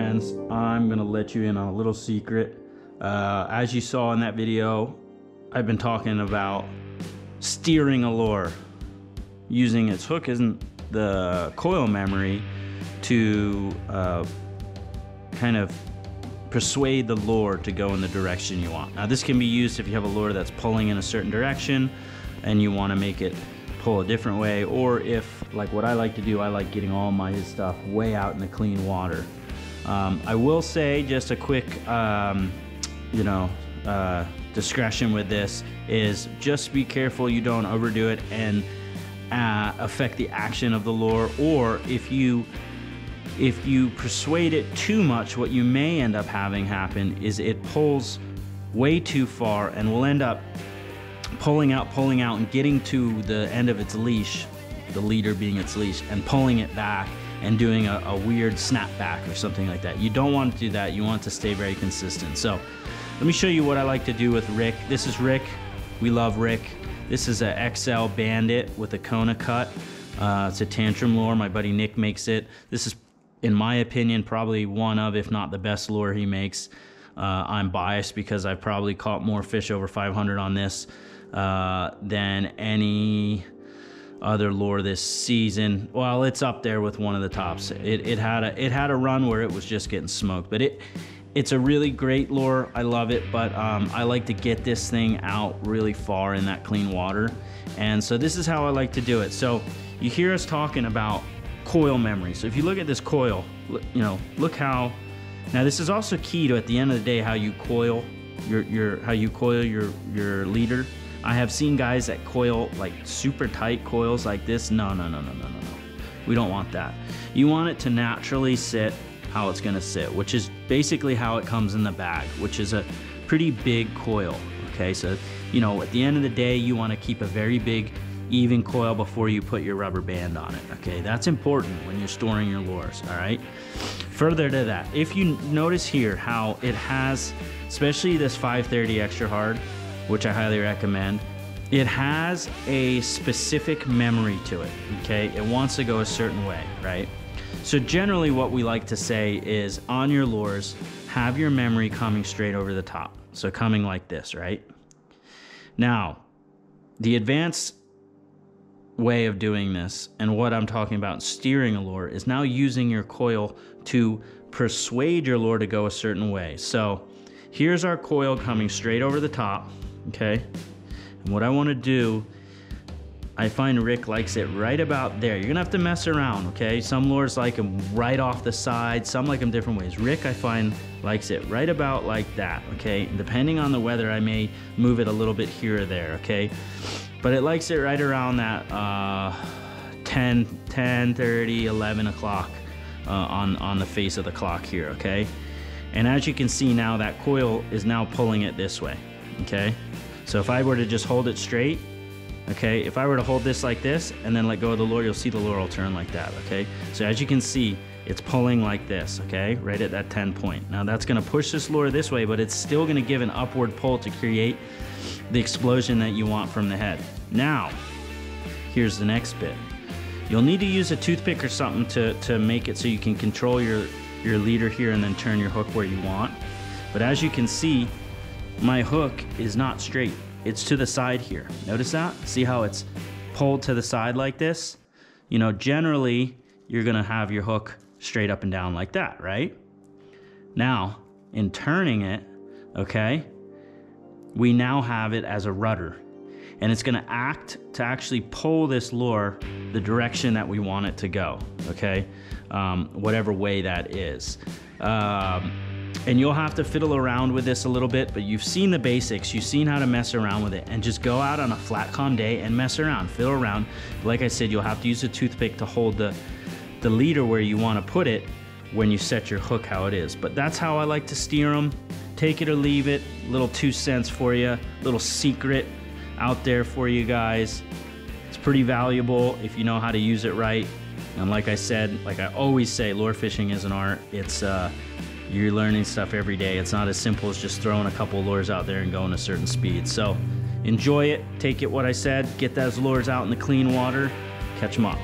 friends, I'm gonna let you in on a little secret. As you saw in that video, I've been talking about steering a lure, using its hook isn't the coil memory to kind of persuade the lure to go in the direction you want. Now this can be used if you have a lure that's pulling in a certain direction and you want to make it pull a different way, or if, like what I like to do, I like getting all my stuff way out in the clean water. I will say just a quick discretion with this is just be careful you don't overdo it and affect the action of the lure, or if you persuade it too much, what you may end up having happen is it pulls way too far and will end up pulling out and getting to the end of its leash, the leader being its leash, and pulling it back and doing a weird snapback or something like that. You don't want to do that. You want to stay very consistent. So let me show you what I like to do with Rick. This is Rick. We love Rick. This is a XL Bandit with a Kona cut. It's a tantrum lure. My buddy Nick makes it. This is, in my opinion, probably one of, if not the best lure he makes. I'm biased because I've probably caught more fish over 500 on this than any other lure this season. Well, it's up there with one of the tops. It had a run where it was just getting smoked, but it's a really great lure. I love it, but I like to get this thing out really far in that clean water, and so this is how I like to do it. So you hear us talking about coil memory. So if you look at this coil, look how, now this is also key to, at the end of the day, how you coil your leader. I have seen guys that coil like super tight coils like this. No. We don't want that. You want it to naturally sit how it's gonna sit, which is basically how it comes in the bag, which is a pretty big coil, okay? So, at the end of the day, you wanna keep a very big, even coil before you put your rubber band on it, okay? That's important when you're storing your lures, all right? Further to that, if you notice here how it has, especially this 530 extra hard, which I highly recommend, it has a specific memory to it, okay? It wants to go a certain way, right? So generally what we like to say is, on your lures, have your memory coming straight over the top. So coming like this, right? Now, the advanced way of doing this, and what I'm talking about steering a lure, is now using your coil to persuade your lure to go a certain way. So here's our coil coming straight over the top, okay? And what I want to do, I find Rick likes it right about there. You're gonna have to mess around, okay? Some lures like them right off the side, some like them different ways. Rick, I find, likes it right about like that, okay? And depending on the weather, I may move it a little bit here or there, okay? But it likes it right around that 10:30, 11 o'clock on the face of the clock here, okay? And as you can see now, that coil is now pulling it this way, okay? So if I were to just hold it straight, okay, if I were to hold this like this and then let go of the lure, you'll see the lure will turn like that, okay? So as you can see, it's pulling like this, okay, right at that 10 point. Now that's gonna push this lure this way, but it's still gonna give an upward pull to create the explosion that you want from the head. Now, here's the next bit. You'll need to use a toothpick or something to make it so you can control your leader here and then turn your hook where you want. But as you can see, my hook is not straight. It's to the side here. Notice that? See how it's pulled to the side like this? Generally, you're gonna have your hook straight up and down like that, right? Now, in turning it, okay, we now have it as a rudder. And it's gonna act to actually pull this lure the direction that we want it to go, okay? Whatever way that is. And you'll have to fiddle around with this a little bit, but you've seen the basics, you've seen how to mess around with it, and just go out on a flat, calm day and mess around, fiddle around. Like I said, you'll have to use a toothpick to hold the leader where you wanna put it when you set your hook how it is. But that's how I like to steer them. Take it or leave it, little 2 cents for you, little secret out there for you guys. It's pretty valuable if you know how to use it right. And like I said, like I always say, lure fishing is an art. It's you're learning stuff every day. It's not as simple as just throwing a couple lures out there and going a certain speed. So enjoy it, take it what I said, get those lures out in the clean water, catch them up.